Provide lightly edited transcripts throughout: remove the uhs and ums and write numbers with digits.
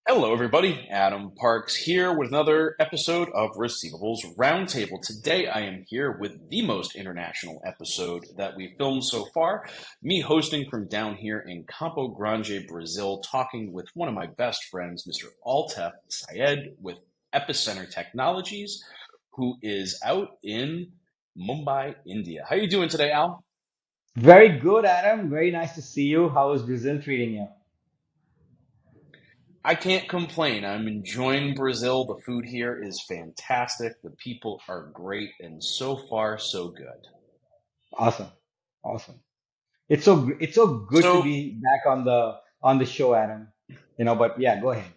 Hello, everybody. Adam Parks here with another episode of Receivables Roundtable. Today, I am here with the most international episode that we've filmed so far. Me hosting from down here in Campo Grande, Brazil, talking with one of my best friends, Mr. Altaf Sayed with Epicenter Technologies, who is out in Mumbai, India. How are you doing today, Al? Very good, Adam. Very nice to see you. How is Brazil treating you? I can't complain. I'm enjoying Brazil. The food here is fantastic. The people are great, and so far, so good. Awesome, awesome. It's so good to So, be back on the show, Adam. But yeah, go ahead.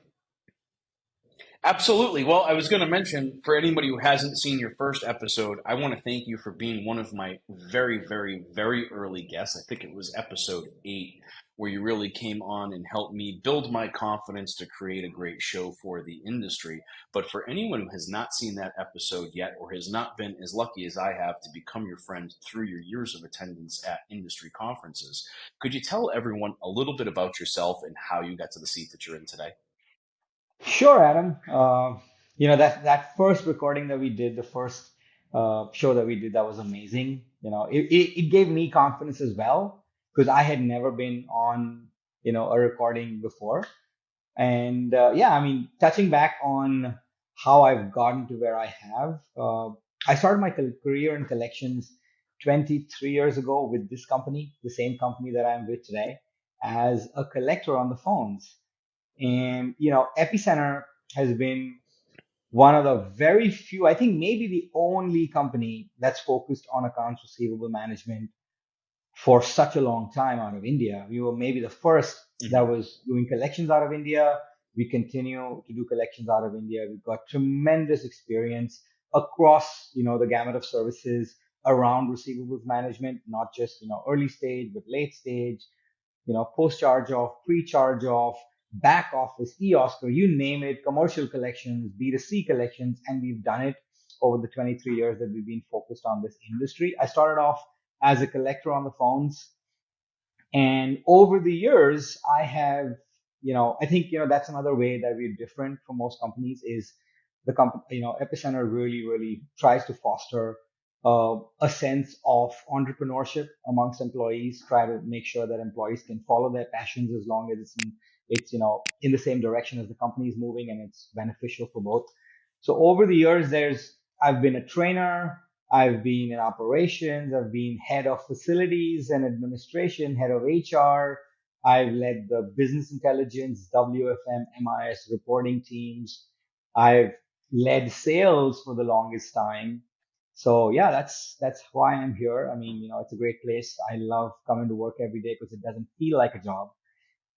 absolutely. Well, I was going to mention for anybody who hasn't seen your first episode, I want to thank you for being one of my very, very, very early guests. I think it was episode 8, where you really came on and helped me build my confidence to create a great show for the industry. But for anyone who has not seen that episode yet or has not been as lucky as I have to become your friend through your years of attendance at industry conferences, could you tell everyone a little bit about yourself and how you got to the seat that you're in today? Sure, Adam. That first recording that we did, the first show that we did, that was amazing. It gave me confidence as well because I had never been on a recording before. And yeah, I mean, touching back on how I've gotten to where I have, I started my career in collections 23 years ago with this company, the same company that I'm with today, as a collector on the phones. And, Epicenter has been one of the very few, I think maybe the only company that's focused on accounts receivable management for such a long time out of India. We were maybe the first that Mhm. was doing collections out of India. We continue to do collections out of India. We've got tremendous experience across, the gamut of services around receivables management, not just, early stage, but late stage, post charge off, pre charge off, back office, e-Oscar, you name it, commercial collections, B2C collections, and we've done it over the 23 years that we've been focused on this industry. I started off as a collector on the phones, and over the years, I have, I think, that's another way that we're different from most companies is the company, Epicenter really, really tries to foster a sense of entrepreneurship amongst employees, try to make sure that employees can follow their passions as long as it's in the same direction as the company is moving and it's beneficial for both. So over the years, I've been a trainer, I've been in operations, I've been head of facilities and administration, head of HR. I've led the business intelligence, WFM, MIS reporting teams. I've led sales for the longest time. So yeah, that's why I'm here. I mean, it's a great place. I love coming to work every day because it doesn't feel like a job.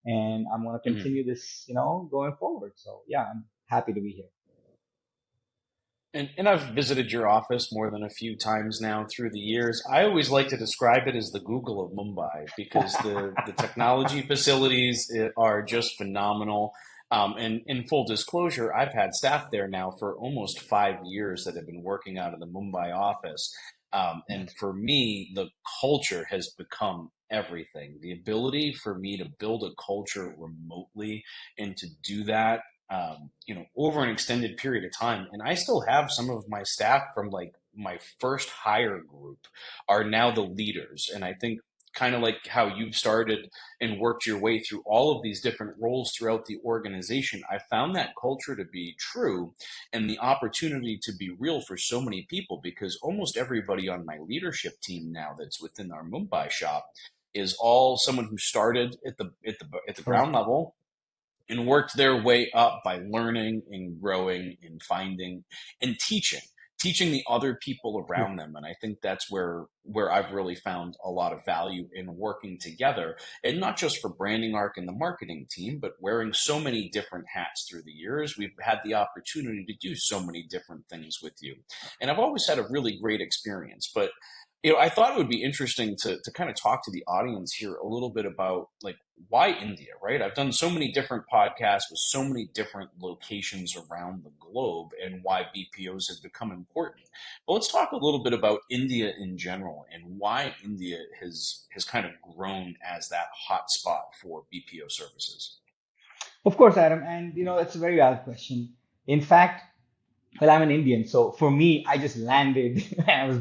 And I'm going to Mhm. continue this, going forward. So yeah, I'm happy to be here. And I've visited your office more than a few times now through the years. I always like to describe it as the Google of Mumbai because the technology facilities are just phenomenal. And in full disclosure, I've had staff there now for almost 5 years that have been working out of the Mumbai office. And for me, the culture has become everything. The ability for me to build a culture remotely and to do that over an extended period of time. And I still have some of my staff from like my first hire group are now the leaders. And I think kind of like how you've started and worked your way through all of these different roles throughout the organization, I found that culture to be true and the opportunity to be real for so many people because almost everybody on my leadership team now that's within our Mumbai shop is all someone who started at the Correct. ground level and worked their way up by learning and growing and finding and teaching the other people Yeah. around them. And I think that's where I've really found a lot of value in working together, and not just for branding arc and the marketing team, but wearing so many different hats through the years. We've had the opportunity to do so many different things with you, and I've always had a really great experience. But I thought it would be interesting to kind of talk to the audience here a little bit about like why India, right? I've done so many different podcasts with so many different locations around the globe and why BPOs have become important. But let's talk a little bit about India in general and why India has kind of grown as that hot spot for BPO services. Of course, Adam, and it's a very valid question. In fact, well, I'm an Indian, so for me, I just landed. I was,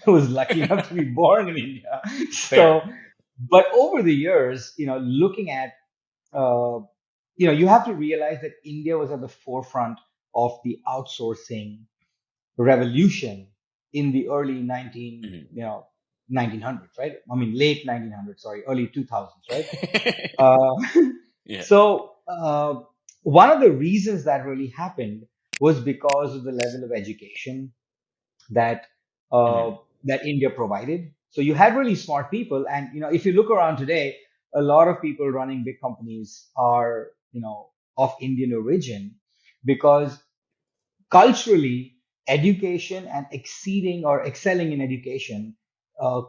was lucky enough to be born in India. So, Fair. but over the years, looking at, uh, you have to realize that India was at the forefront of the outsourcing revolution in the early 1900s, right? I mean, late 1900s, sorry, early 2000s, right? Uh, Yeah. so one of the reasons that really happened was because of the level of education that uh, Mhm. that India provided. So you had really smart people, and if you look around today, a lot of people running big companies are of Indian origin because culturally, education and exceeding or excelling in education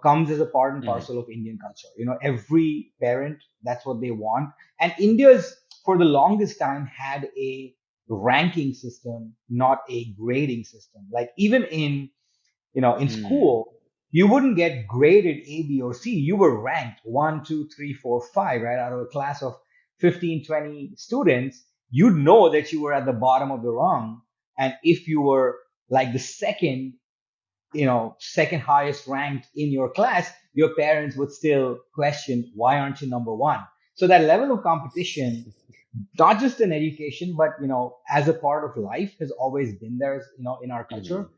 comes as a part and Mhm. parcel of Indian culture. Every parent, that's what they want. And India's, for the longest time, had a ranking system, not a grading system. Like even in Mm. school, you wouldn't get graded A, B, or C. You were ranked 1, 2, 3, 4, 5, right? Out of a class of 15, 20 students, you'd know that you were at the bottom of the rung. And if you were like the second highest ranked in your class, your parents would still question, why aren't you number one? So that level of competition, not just in education, but, as a part of life has always been there, in our culture.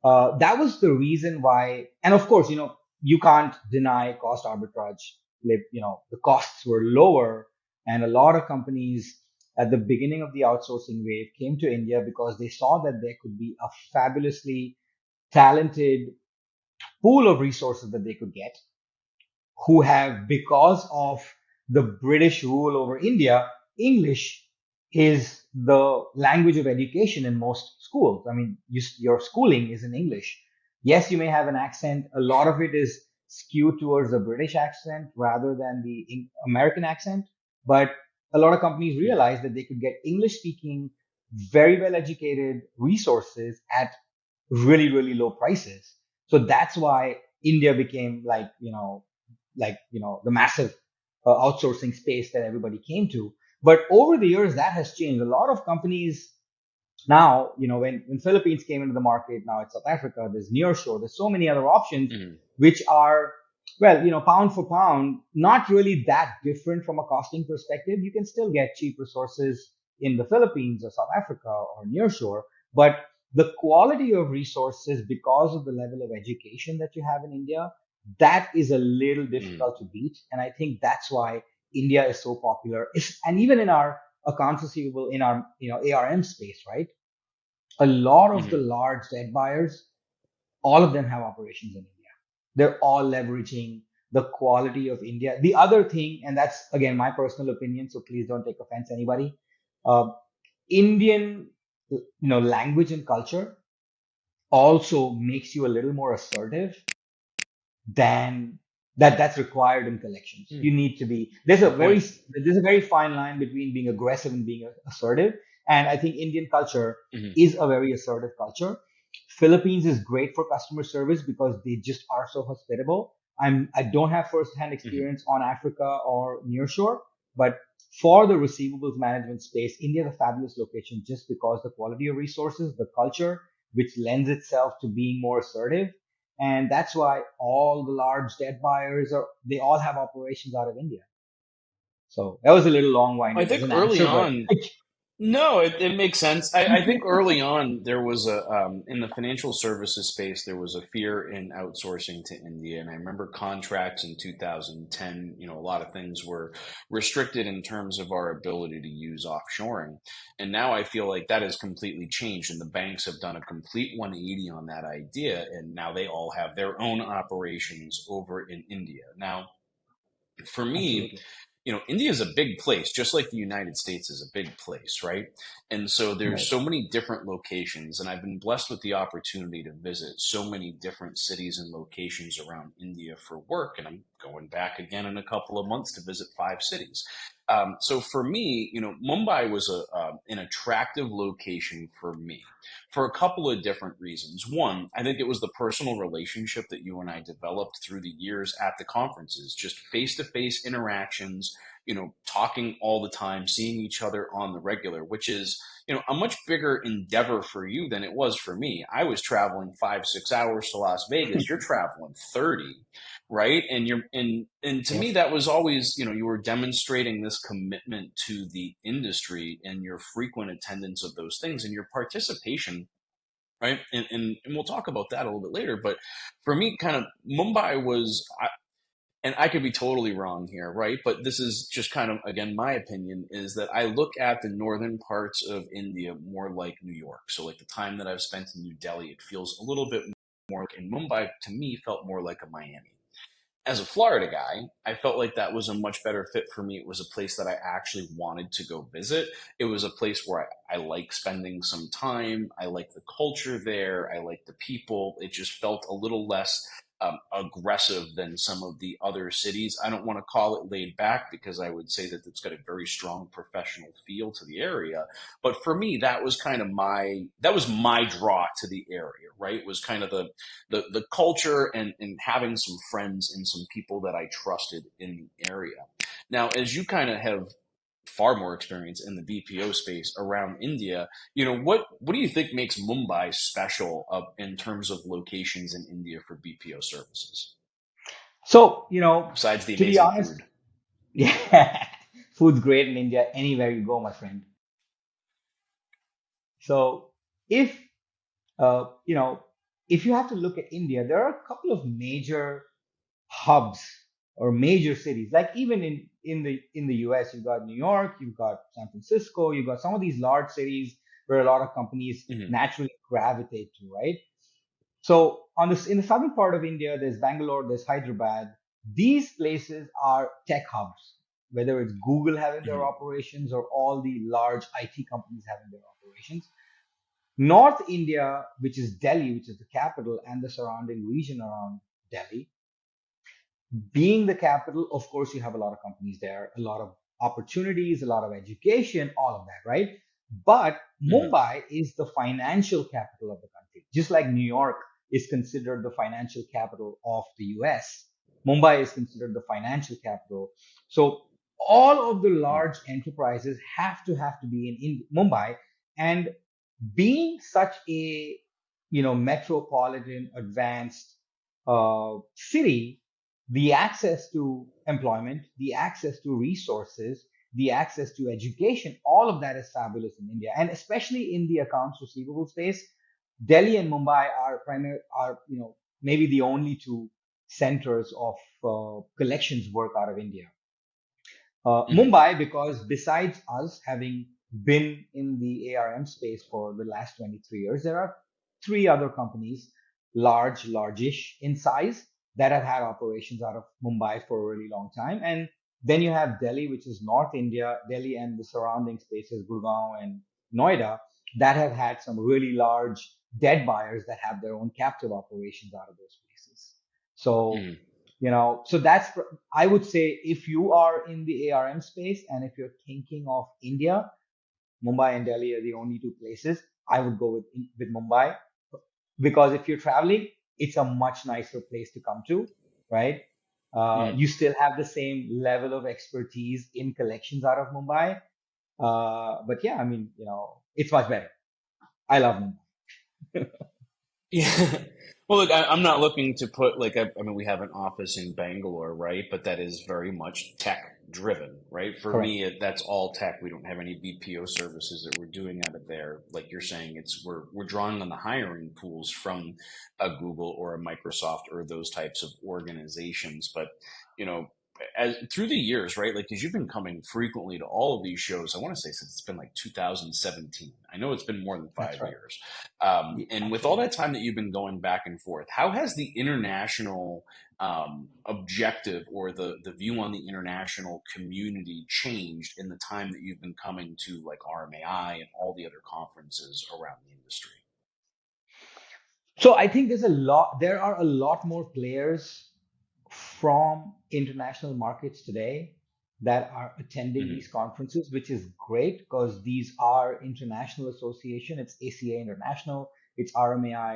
Mhm. That was the reason why, and of course, you can't deny cost arbitrage. The costs were lower, and a lot of companies at the beginning of the outsourcing wave came to India because they saw that there could be a fabulously talented pool of resources that they could get who have, because of the British rule over India, English is the language of education in most schools. I mean, your schooling is in English. Yes, you may have an accent. A lot of it is skewed towards the British accent rather than the American accent. But a lot of companies Mhm. realized that they could get English speaking, very well educated resources at really, really low prices. So that's why India became the massive outsourcing space that everybody came to. But over the years, that has changed. A lot of companies now, when Philippines came into the market, now it's South Africa, there's nearshore, there's so many other options Mhm. which are, well, pound for pound, not really that different from a costing perspective. You can still get cheap resources in the Philippines or South Africa or nearshore, but the quality of resources, because of the level of education that you have in India, that is a little Mhm. difficult to beat. And I think that's why India is so popular. And even in our accounts receivable, in our ARM space, right? A lot of the Mhm. large debt buyers, all of them have operations in India. They're all leveraging the quality of India. The other thing, and that's again my personal opinion, so please don't take offense, anybody. Uh, Indian, language and culture also makes you a little more assertive than that's required in collections. You Mhm. need to be Good point. there's a very fine line between being aggressive and being assertive. And I think Indian culture Mhm. is a very assertive culture. Philippines is great for customer service because they just are so hospitable. I don't have first-hand Mhm. experience on Africa or nearshore, but for the receivables management space, India is a fabulous location just because the quality of resources, the culture, which lends itself to being more assertive, and that's why all the large debt buyers they all have operations out of India. So that was a little I long-winded as think an early answer, but on, no, it makes sense. I think early on there was in the financial services space there was a fear in outsourcing to India, and I remember contracts in 2010. A lot of things were restricted in terms of our ability to use offshoring, and now I feel like that has completely changed, and the banks have done a complete 180 on that idea, and now they all have their own operations over in India. Now, for me, absolutely. India is a big place, just like the United States is a big place, right? And so there's Right. so many different locations, and I've been blessed with the opportunity to visit so many different cities and locations around India for work. And I'm going back again in a couple of months to visit 5 cities. So for me, Mumbai was an attractive location for me for a couple of different reasons. One, I think it was the personal relationship that you and I developed through the years at the conferences, just face to face interactions, talking all the time, seeing each other on the regular, which is, a much bigger endeavor for you than it was for me. I was traveling 5, 6 hours to Las Vegas. You're traveling 30, right? And to me, Yep. that was always, you were demonstrating this commitment to the industry and your frequent attendance of those things and your participation, right? And we'll talk about that a little bit later. But for me, kind of Mumbai was, and I could be totally wrong here, right? But this is just kind of, again, my opinion is that I look at the northern parts of India more like New York. So, like the time that I've spent in New Delhi, it feels a little bit more, in Mumbai, to me, felt more like a Miami. As a Florida guy, I felt like that was a much better fit for me. It was a place that I actually wanted to go visit. It was a place where I like spending some time. I like the culture there. I like the people. It just felt a little less aggressive than some of the other cities. I don't want to call it laid back because I would say that it's got a very strong professional feel to the area. But for me, that was my draw to the area, right? It was kind of the culture and having some friends and some people that I trusted in the area. Now, as you kind of have far more experience in the BPO space around India, what do you think makes Mumbai special in terms of locations in India for BPO services, So, besides the to be amazing honest, food? yeah, food's great in India anywhere you go, my friend. So if uh, you know, if you have to look at India, there are a couple of major hubs or major cities. Like even in the US, you've got New York, you've got San Francisco, you've got some of these large cities where a lot of companies Hmm. naturally gravitate to, right? So in the southern part of India, there's Bangalore, there's Hyderabad. These places are tech hubs, whether it's Google having their Hmm. operations or all the large IT companies having their operations. North India, which is Delhi, which is the capital, and the surrounding region around Delhi, being the capital, of course, you have a lot of companies there, a lot of opportunities, a lot of education, all of that, right? But Hmm. Mumbai is the financial capital of the country, just like New York is considered the financial capital of the US. Mumbai is considered the financial capital. So all of the large enterprises have to be in Mumbai, and being such a metropolitan advanced city, the access to employment, the access to resources, the access to education, all of that is fabulous in India, and especially in the accounts receivable space. Delhi and Mumbai are maybe the only two centers of collections work out of India. Hmm. Mumbai, because besides us having been in the ARM space for the last 23 years, there are three other companies, largish in size, that have had operations out of Mumbai for a really long time. And then you have Delhi, which is North India, Delhi and the surrounding spaces, Gurgaon and Noida, that have had some really large debt buyers that have their own captive operations out of those places. So Hmm. so I would say, if you are in the ARM space and if you're thinking of India, Mumbai and Delhi are the only two places I would go with Mumbai, because if you're traveling, it's a much nicer place to come to, right? Hmm. You still have the same level of expertise in collections out of Mumbai, but yeah, I mean, it's much better. I love Mumbai. Yeah. Well, look, I'm not looking to put I mean, we have an office in Bangalore, right? But that is very much tech driven, right? For Correct. me, that's all tech. We don't have any BPO services that we're doing out of there. Like you're saying, we're drawing on the hiring pools from a Google or a Microsoft or those types of organizations. But you know, as through the years, right? Like, because you've been coming frequently to all of these shows. I want to say since it's been like 2017. I know it's been more than That's five right. years. Yeah, And with all absolutely. that time that you've been going back and forth, how has the international objective or the view on the international community changed in the time that you've been coming to like RMAI and all the other conferences around the industry? So I think there are a lot more players from international markets today that are attending these Hmm. conferences, which is great because these are international association. It's ACA International, it's RMAI,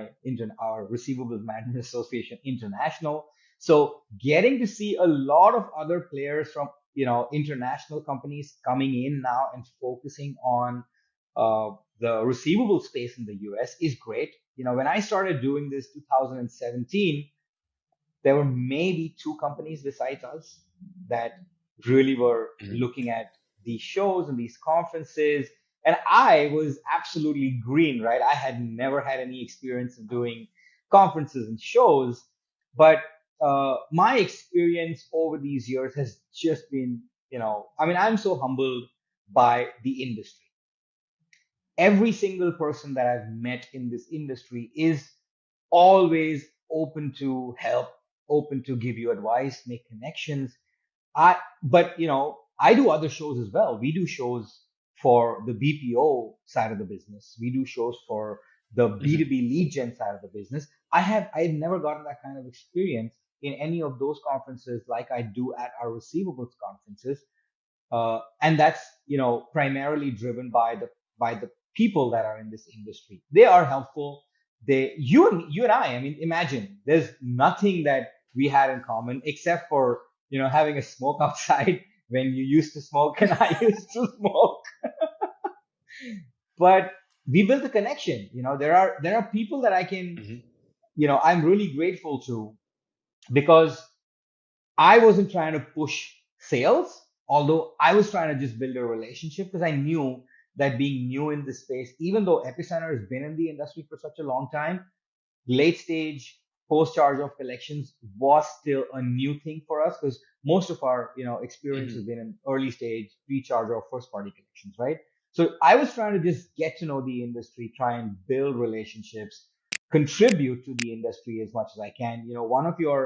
our Receivables Management Association International. So getting to see a lot of other players from, international companies coming in now and focusing on uh, the receivable space in the US is great. When I started doing this 2017, there were maybe two companies besides us that really were Hmm. looking at these shows and these conferences. And I was absolutely green, right? I had never had any experience of doing conferences and shows, but my experience over these years has just been, I mean, I'm so humbled by the industry. Every single person that I've met in this industry is always open to help, open to give you advice, make connections. But I do other shows as well. We do shows for the BPO side of the business. We do shows for the Hmm. B2B lead gen side of the business. I've never gotten that kind of experience in any of those conferences like I do at our receivables conferences. And that's primarily driven by the people that are in this industry. They are helpful. You and I mean, imagine there's nothing that we had in common except for having a smoke outside when you used to smoke and I used to smoke. But we built a connection. There are people that I can, Hmm. I'm really grateful to, because I wasn't trying to push sales, although I was trying to just build a relationship because I knew that being new in this space, even though Epicenter has been in the industry for such a long time, late stage post charge off collections was still a new thing for us because most of our experience has Hmm. been in early stage pre charge off first party collections, right? So I was trying to just get to know the industry, try and build relationships, contribute to the industry as much as I can. One of your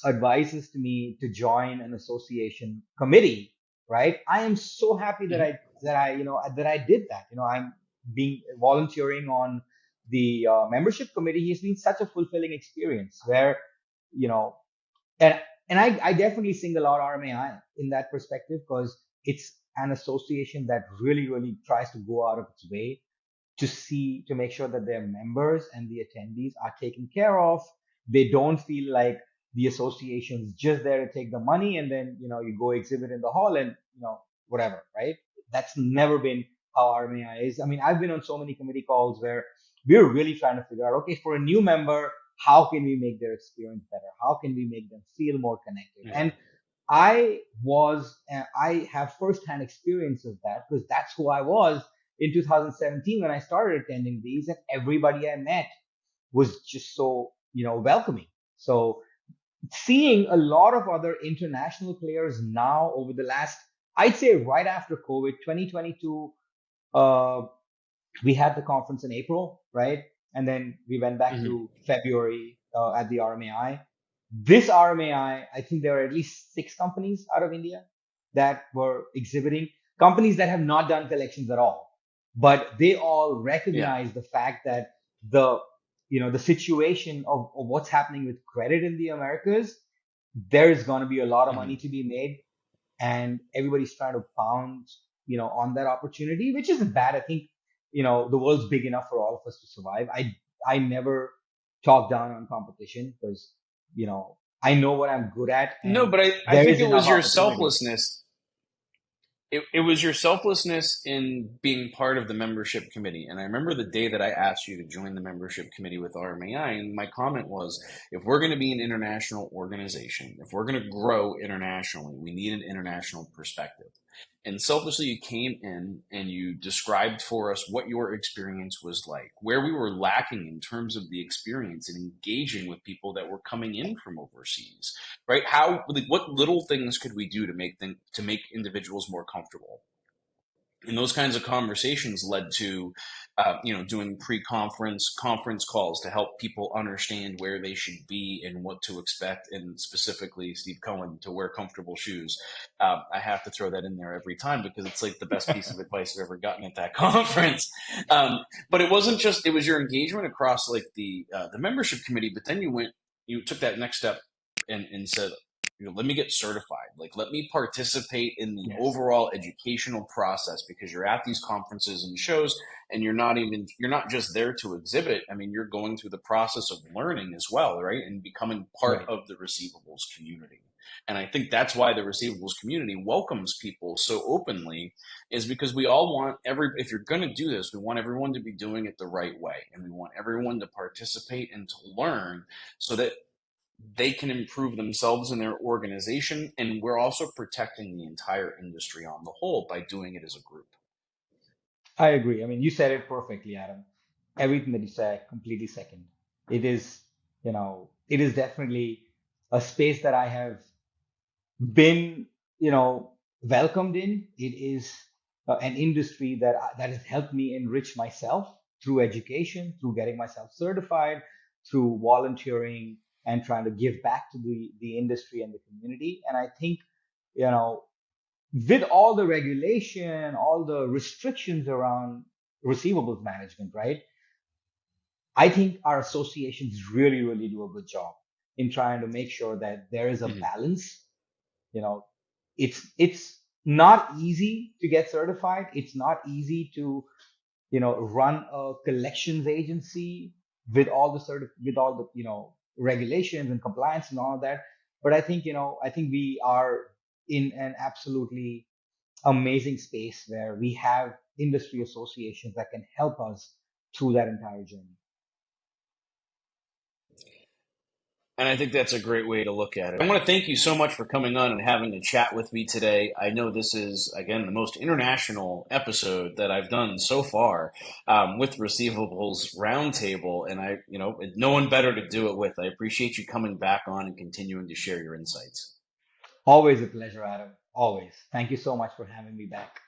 advices to me to join an association committee, right? I am so happy that Hmm. I did that. I'm being volunteering on the membership committee has been such a fulfilling experience where, you know, and I definitely single out RMAI in that perspective because it's an association that really, really tries to go out of its way to make sure that their members and the attendees are taken care of. They don't feel like the association's just there to take the money and then you go exhibit in the hall and whatever, right? That's never been how RMAI is. I mean, I've been on so many committee calls where we're really trying to figure out, okay, for a new member, how can we make their experience better? How can we make them feel more connected? And Hmm. I have firsthand experience of that because that's who I was in 2017 when I started attending these, and everybody I met was just so welcoming. So seeing a lot of other international players now over the last, I'd say right after COVID, 2022, uh, we had the conference in April, right? And then we went back Hmm. to February at the RMAI. This RMAI, I think there are at least six companies out of India that were exhibiting, companies that have not done collections at all, but they all Yeah. recognize the fact that the the situation of what's happening with credit in the Americas, there is going to be a lot of money Hmm. to be made, and everybody's trying to pound on that opportunity, which isn't bad. I think the world's big enough for all of us to survive. I never talk down on competition because I know what I'm good at No, and but I there think is it enough was your opportunity. selflessness. It was your selflessness in being part of the membership committee. And I remember the day that I asked you to join the membership committee with RMAI, and my comment was, if we're going to be an international organization, if we're going to grow internationally, we need an international perspective. And selflessly, you came in and you described for us what your experience was like, where we were lacking in terms of the experience and engaging with people that were coming in from overseas, right? How, like, what little things could we do to make individuals more comfortable? And those kinds of conversations led to doing pre-conference conference calls to help people understand where they should be and what to expect, and specifically Steve Cohen, to wear comfortable shoes. I have to throw that in there every time because it's like the best piece of advice I've ever gotten at that conference. But it wasn't just, it was your engagement across like the membership committee, but then you took that next step and said, let me get certified. Like, let me participate in the Yes. overall educational process, because you're at these conferences and shows, and you're not just there to exhibit. I mean, you're going through the process of learning as well, right? And becoming part Right. of the receivables community. And I think that's why the receivables community welcomes people so openly, is because we all want if you're going to do this, we want everyone to be doing it the right way. And we want everyone to participate and to learn so that they can improve themselves and their organization. And we're also protecting the entire industry on the whole by doing it as a group. I agree. I mean, you said it perfectly, Adam. Everything that you said, completely second. It is, it is definitely a space that I have been, welcomed in. It is an industry that has helped me enrich myself through education, through getting myself certified, through volunteering and trying to give back to the industry and the community. And I think, you know, with all the regulation, all the restrictions around receivables management, right? I think our associations really, really do a good job in trying to make sure that there is a Mhm. balance. You know, it's not easy to get certified. It's not easy to, run a collections agency with all with all the, regulations and compliance and all of that. But I think we are in an absolutely amazing space where we have industry associations that can help us through that entire journey. And I think that's a great way to look at it. I want to thank you so much for coming on and having a chat with me today. I know this is, again, the most international episode that I've done so far, with Receivables Roundtable. And no one better to do it with. I appreciate you coming back on and continuing to share your insights. Always a pleasure, Adam. Always. Thank you so much for having me back.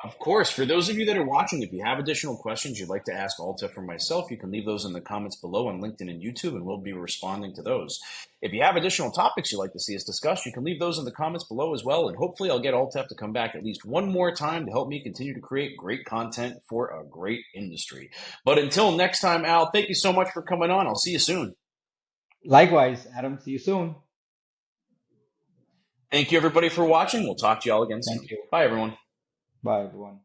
Of course, for those of you that are watching, if you have additional questions you'd like to ask Altaf or myself, you can leave those in the comments below on LinkedIn and YouTube, and we'll be responding to those. If you have additional topics you'd like to see us discuss, you can leave those in the comments below as well, and hopefully I'll get Altaf to come back at least one more time to help me continue to create great content for a great industry. But until next time, Al, thank you so much for coming on. I'll see you soon. Likewise, Adam. See you soon. Thank you, everybody, for watching. We'll talk to you all again Thank soon. you. Bye, everyone. Bye, everyone.